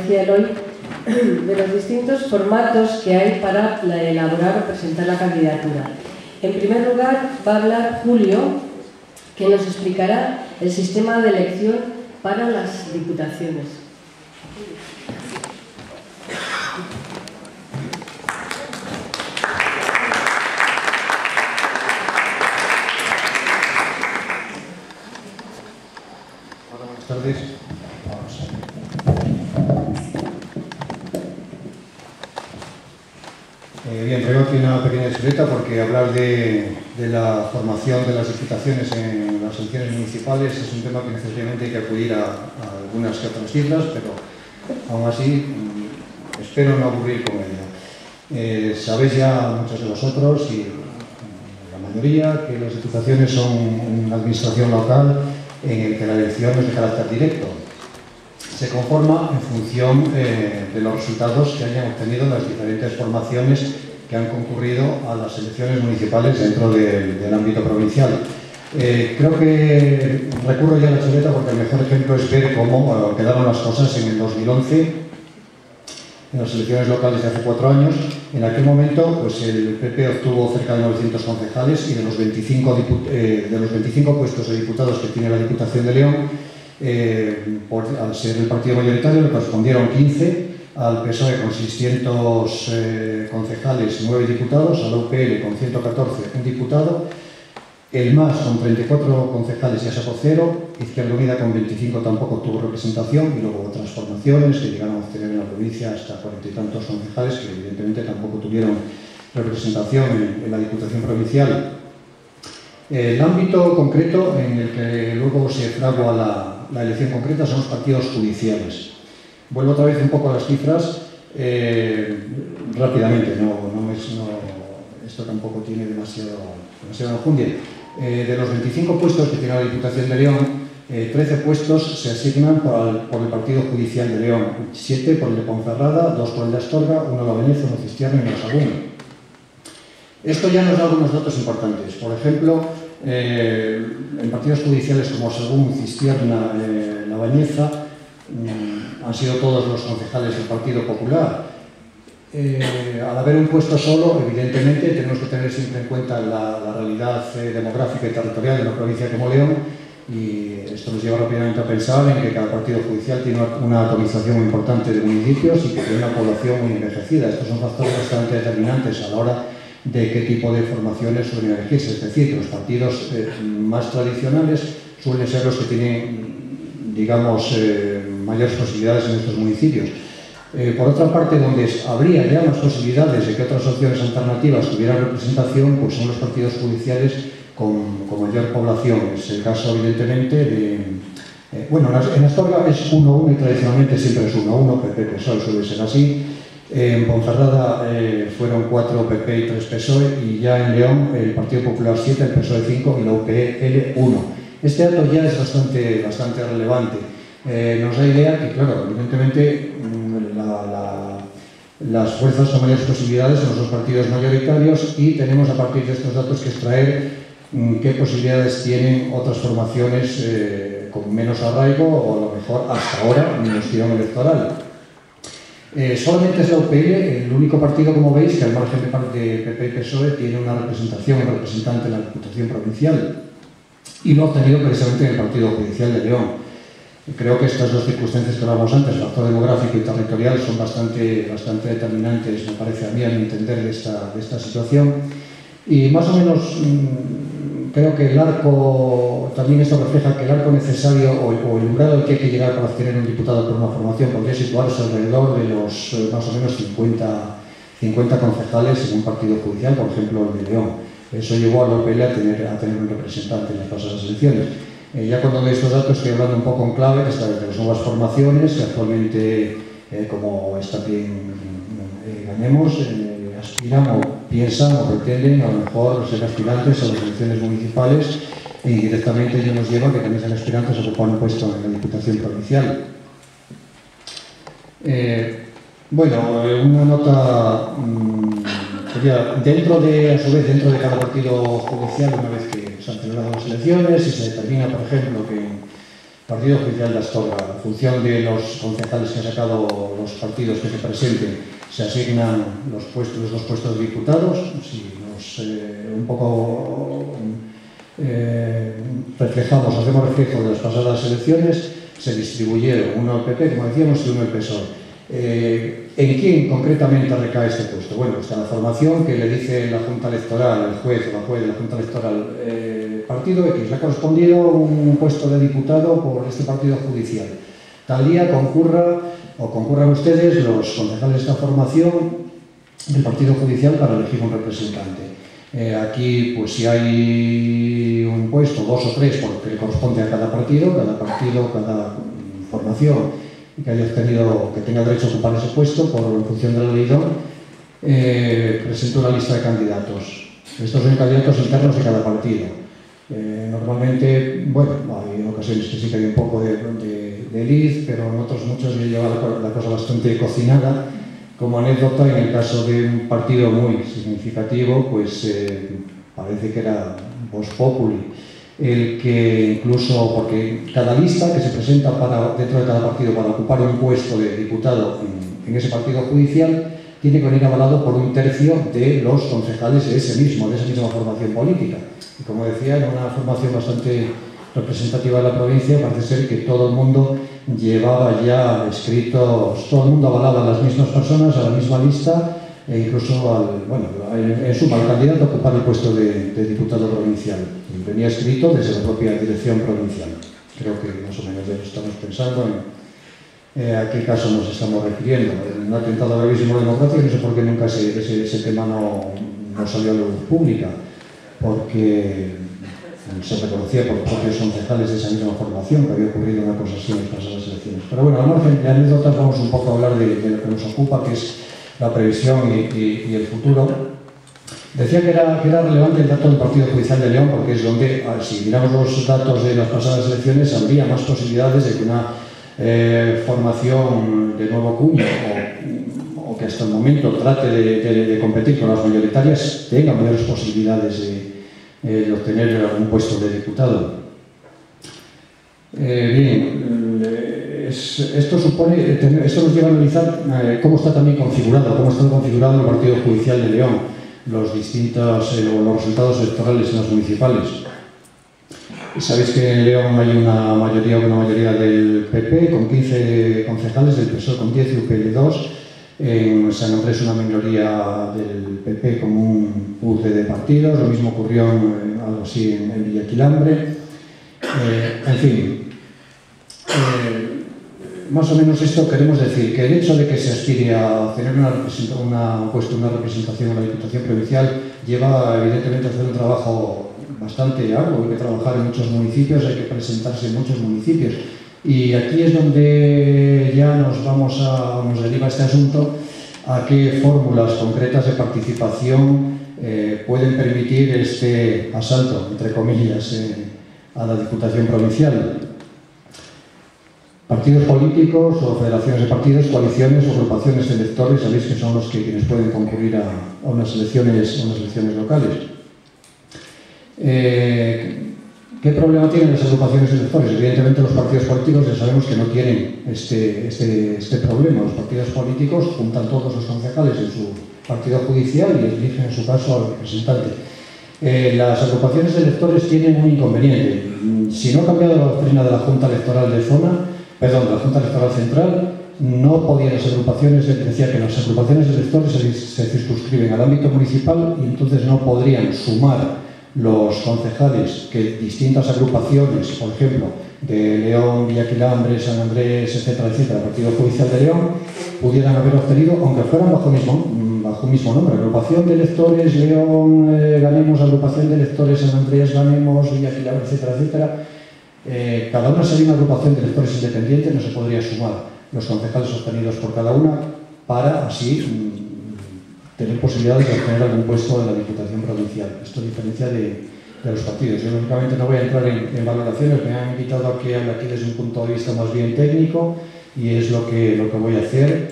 decía Eloy, de los distintos formatos que hay para elaborar o presentar la candidatura. En primer lugar, va a hablar Julio, que nos explicará el sistema de elección para las diputaciones. Hola, buenas tardes. Bien, traigo aquí una pequeña chuleta porque hablar de la formación de las diputaciones en las elecciones municipales es un tema que necesariamente hay que acudir a algunas que otras cifras, pero aún así espero no aburrir con ella. Sabéis ya muchos de vosotros y la mayoría que las diputaciones son una administración local en el que la elección es de carácter directo. Se conforma en función de los resultados que hayan obtenido las diferentes formaciones que han concurrido a las elecciones municipales dentro del ámbito provincial. Creo que recurro ya a la chuleta porque el mejor ejemplo es ver cómo quedaron las cosas en el 2011, en las elecciones locales de hace 4 años. En aquel momento pues el PP obtuvo cerca de 900 concejales y de los 25 puestos de diputados que tiene la Diputación de León, al ser el partido mayoritario le correspondieron 15, al PSOE con 600 concejales 9 diputados, a la UPL con 114 un diputado, el MAS con 34 concejales ya sacó 0, Izquierda Unida con 25 tampoco tuvo representación y luego otras formaciones que llegaron a obtener en la provincia hasta 40 y tantos concejales que evidentemente tampoco tuvieron representación en la Diputación Provincial. El ámbito concreto en el que luego se fragua la elección concreta son los partidos judiciales. Vuelvo otra vez un poco a las cifras, rápidamente, esto tampoco tiene demasiado enjundia. De los 25 puestos que tiene la Diputación de León, 13 puestos se asignan por el Partido Judicial de León, 7 por el de Ponferrada, 2 por el de Astorga, 1 la Veneza, 1 Cistierna y 1 Sagún. Esto ya nos da algunos datos importantes. Por ejemplo, en partidos judiciales como Sagún, Cistierna, La Bañeza, han sido todos los concejales del Partido Popular. Al haber un puesto solo, evidentemente, tenemos que tener siempre en cuenta la realidad demográfica y territorial de una provincia como León, y esto nos lleva rápidamente a pensar en que cada partido judicial tiene una atomización muy importante de municipios y que tiene una población muy envejecida. Estos son factores bastante determinantes a la hora de qué tipo de formaciones suelen elegirse. Es decir, que los partidos más tradicionales suelen ser los que tienen, digamos, mayores posibilidades en estos municipios. Por otra parte, donde habría ya más posibilidades de que otras opciones alternativas tuvieran representación, pues son los partidos judiciales con mayor población. Es el caso, evidentemente, de... bueno, en Astorga es 1-1 y tradicionalmente siempre es 1-1, PP-PSOE suele ser así. En Ponferrada fueron 4 PP y 3 PSOE, y ya en León el Partido Popular 7, el PSOE 5 y la UPL 1. Este dato ya es bastante relevante. Nos da idea que, claro, evidentemente las fuerzas con mayores posibilidades son los dos partidos mayoritarios, y tenemos a partir de estos datos que extraer qué posibilidades tienen otras formaciones con menos arraigo o a lo mejor hasta ahora menos tirón electoral. Solamente es la UPL el único partido, como veis, que al margen de PP y PSOE tiene una representación, un representante en la Diputación Provincial, y lo ha obtenido precisamente en el Partido Judicial de León. Creo que estas dos circunstancias que hablábamos antes, el factor demográfico y territorial, son bastante determinantes, me parece a mí, al entender de esta situación. Y más o menos creo que el arco, también esto refleja que el arco necesario o el umbral al que hay que llegar para obtener un diputado por una formación podría situarse alrededor de los más o menos 50 concejales en un partido judicial, por ejemplo el de León. Eso llevó a la UPL a tener un representante en las pasadas elecciones. Ya cuando doy estos datos estoy hablando un poco en clave de las nuevas formaciones que actualmente, como está bien, ganemos, aspiran o piensan o pretenden a lo mejor ser aspirantes a las elecciones municipales, y directamente ello nos lleva a que también sean aspirantes a ocupar un puesto en la Diputación Provincial. Bueno, una nota, dentro de cada partido judicial, una vez que se han celebrado las elecciones y se determina, por ejemplo, que Partido Judicial de Astorga, en función de los concejales que han sacado los partidos que se presenten, se asignan los dos puestos de diputados. Si un poco hacemos reflejo de las pasadas elecciones, se distribuyeron uno al PP, como decíamos, y uno al PSOE. ¿En quién concretamente recae este puesto? Bueno, está la formación que le dice la Junta Electoral, el juez o la juez de la Junta Electoral, partido X, le ha correspondido un puesto de diputado por este partido judicial. Tal día concurran ustedes, los concejales de esta formación del partido judicial, para elegir un representante. Aquí, pues si hay un puesto, 2 o 3, porque le corresponde a cada partido, cada formación que tenga derecho a ocupar ese puesto en función de la ley DON, presenta una lista de candidatos. Estos son candidatos internos de cada partido. Normalmente, bueno, hay ocasiones que sí que hay un poco de liz, pero en otros muchos ya lleva la cosa bastante cocinada. Como anécdota, en el caso de un partido muy significativo, pues parece que era Vox Populi, el que incluso, porque cada lista que se presenta dentro de cada partido para ocupar un puesto de diputado en ese partido judicial, tiene que venir avalado por 1/3 de los concejales de esa misma formación política. Y como decía, en una formación bastante representativa de la provincia, parece ser que todo el mundo llevaba ya escritos, todo el mundo avalaba a las mismas personas, a la misma lista, e incluso en suma, al candidato a ocupar el puesto de diputado provincial. Y venía escrito desde la propia dirección provincial. Creo que más o menos de eso estamos pensando a qué caso nos estamos refiriendo. Un atentado gravísimo a la democracia, no sé por qué nunca ese tema no salió a la luz pública, porque se reconocía por propios concejales de esa misma formación que había ocurrido una cosa así en las pasadas elecciones. Pero bueno, al margen de anécdotas, vamos un poco a hablar de lo que nos ocupa, que es la previsión y el futuro. Decía que era relevante el dato del Partido Judicial de León, porque es donde, si miramos los datos de las pasadas elecciones, habría más posibilidades de que una formación de nuevo cuño o que hasta el momento trate de competir con las mayoritarias tenga mayores posibilidades de obtener algún puesto de diputado. Esto nos lleva a analizar cómo está también configurado, el Partido Judicial de León, los resultados electorales en las municipales. Sabéis que en León hay una mayoría del PP, con 15 concejales, del PSOE con 10 y UPyD 2. En San Andrés una minoría del PP con un cruce de partidos. Lo mismo ocurrió algo así en Villaquilambre. En fin, más o menos esto queremos decir, que el hecho de que se aspire a tener una representación en la Diputación Provincial lleva evidentemente a hacer un trabajo bastante arduo. Hay que trabajar en muchos municipios, hay que presentarse en muchos municipios, y aquí es donde ya nos deriva este asunto a qué fórmulas concretas de participación pueden permitir este asalto, entre comillas, a la Diputación Provincial. Partidos políticos o federaciones de partidos, coaliciones o agrupaciones de electores, sabéis que son quienes pueden concurrir a unas elecciones locales. ¿Qué problema tienen las agrupaciones de electores? Evidentemente los partidos políticos ya sabemos que no quieren este problema. Los partidos políticos juntan todos los concejales en su partido judicial y eligen en su caso al representante. Las agrupaciones de electores tienen un inconveniente. Si no ha cambiado la doctrina de la Junta Electoral de la Junta Electoral Central, no podían las agrupaciones, decía que las agrupaciones de electores se circunscriben al ámbito municipal y entonces no podrían sumar los concejales que distintas agrupaciones, por ejemplo, de León, Villaquilambre, San Andrés, etcétera, Partido Judicial de León, pudieran haber obtenido, aunque fueran bajo un mismo nombre, agrupación de electores León, ganemos, agrupación de electores San Andrés, ganemos, Villaquilambre, etcétera. Cada una sería una agrupación de electores independientes, no se podría sumar los concejales obtenidos por cada una para así tener posibilidades de obtener algún puesto en la Diputación Provincial. Esto diferencia de los partidos. Yo lógicamente no voy a entrar en valoraciones, me han invitado a que hable aquí desde un punto de vista más bien técnico y es lo que voy a hacer.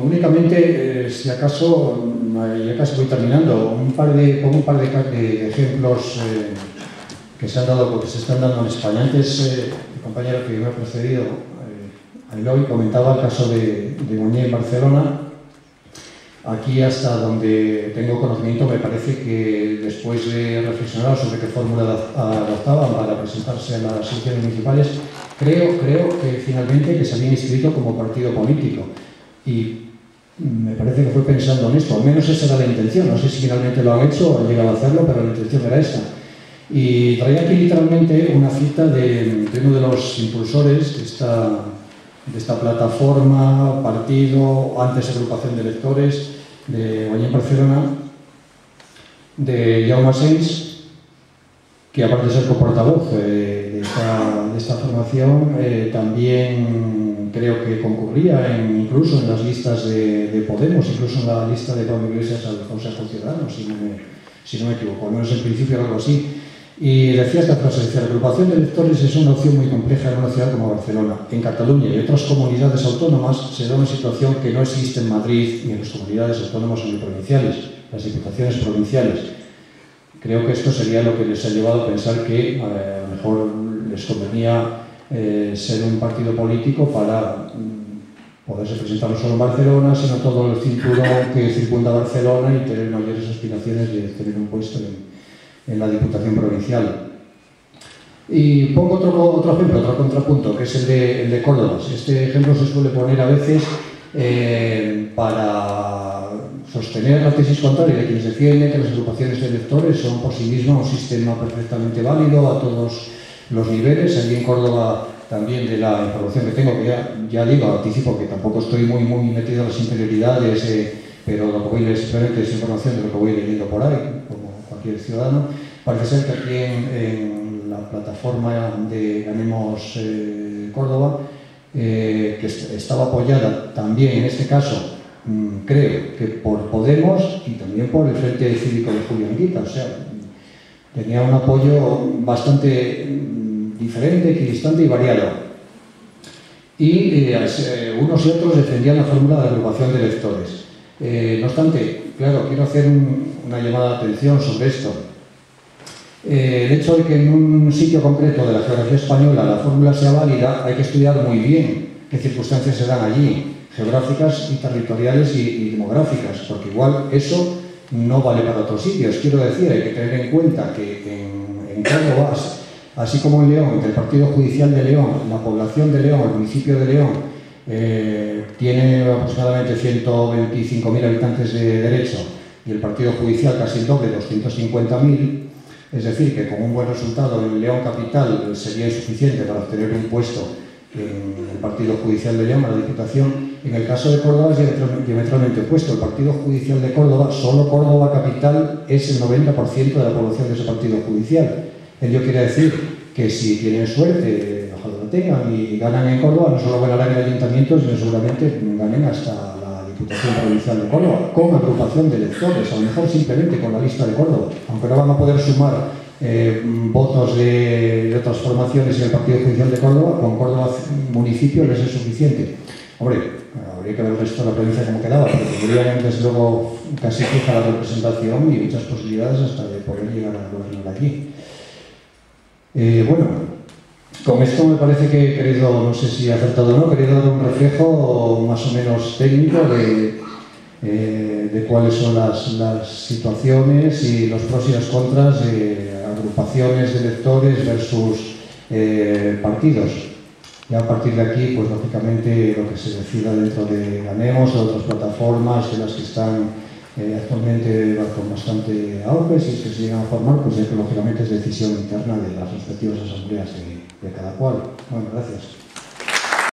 Únicamente, si acaso, ya casi voy terminando, pongo un par de ejemplos que se han dado, porque se están dando en España. Antes, el compañero que me ha precedido, Eloy, comentaba el caso de Moñé en Barcelona. Aquí, hasta donde tengo conocimiento, me parece que después de reflexionar sobre qué fórmula adoptaban para presentarse a las elecciones municipales, creo que finalmente que se habían inscrito como partido político. Y me parece que fue pensando en esto, al menos esa era la intención. No sé si finalmente lo han hecho o han llegado a hacerlo, pero la intención era esa. Y traía aquí literalmente una cita de uno de los impulsores de esta plataforma, partido, antes agrupación de electores, de Moñé en Barcelona, de Jaume Asens, que aparte de ser coportavoz de esta formación, también creo que concurría incluso en las listas de Podemos, incluso en la lista de Pablo Iglesias al Consejo Ciudadano, si no me equivoco, al menos en principio era algo así. Y decía esta frase: la agrupación de electores es una opción muy compleja en una ciudad como Barcelona. En Cataluña y otras comunidades autónomas se da una situación que no existe en Madrid ni en las comunidades autónomas ni provinciales, las diputaciones provinciales. Creo que esto sería lo que les ha llevado a pensar que a lo mejor les convenía ser un partido político para poderse presentar no solo en Barcelona, sino todo el cinturón que circunda Barcelona y tener mayores aspiraciones de tener un puesto en la Diputación Provincial. Y pongo otro ejemplo, otro contrapunto, que es el de Córdoba. Este ejemplo se suele poner a veces para sostener la tesis contraria de quienes defienden que las agrupaciones de electores son por sí mismas un sistema perfectamente válido a todos los niveles. Allí en Córdoba, también, de la información que tengo, que ya digo, anticipo que tampoco estoy muy metido en las interioridades, pero lo que voy a leer simplemente es información de lo que voy leyendo por ahí, como cualquier ciudadano. Parece ser que aquí en la plataforma de Ganemos Córdoba, que estaba apoyada también en este caso, creo que por Podemos y también por el Frente Cívico de Julio Anguita. O sea, tenía un apoyo bastante diferente, equidistante y variado. Y unos y otros defendían la fórmula de agrupación de electores. No obstante, claro, quiero hacer una llamada de atención sobre esto. El hecho de que en un sitio concreto de la geografía española la fórmula sea válida, hay que estudiar muy bien qué circunstancias se dan allí, geográficas y territoriales y demográficas, porque igual eso no vale para otros sitios. Quiero decir, hay que tener en cuenta que en Córdoba, así como en León, entre el Partido Judicial de León, la población de León, el municipio de León, tiene aproximadamente 125.000 habitantes de derecho, y el Partido Judicial casi el doble, 250.000. Es decir, que con un buen resultado en León Capital sería insuficiente para obtener un puesto en el Partido Judicial de León, a la Diputación. En el caso de Córdoba es diametralmente opuesto. El Partido Judicial de Córdoba, solo Córdoba Capital, es el 90% de la población de ese Partido Judicial. Ello quiere decir que si tienen suerte, ojalá la tengan, y ganan en Córdoba, no solo ganarán en el ayuntamiento, sino seguramente ganen hasta la Diputación Provincial de Córdoba, con agrupación de electores, a lo mejor simplemente con la lista de Córdoba, aunque no van a poder sumar votos de otras formaciones en el Partido Judicial de Córdoba. Con Córdoba municipio les es suficiente. Hombre, habría que ver el resto de la provincia cómo quedaba, pero tendrían desde luego casi fija la representación y muchas posibilidades hasta de poder llegar a gobernar allí. Bueno, con esto me parece que he querido, no sé si he acertado o no, he querido dar un reflejo más o menos técnico de cuáles son las situaciones y los pros y los contras de agrupaciones de electores versus partidos. Ya a partir de aquí, pues lógicamente lo que se decida dentro de Ganemos o de otras plataformas de las que están actualmente con bastante auge, si es que se llegan a formar, pues ya que lógicamente es decisión interna de las respectivas asambleas de cada cual. Bueno, gracias.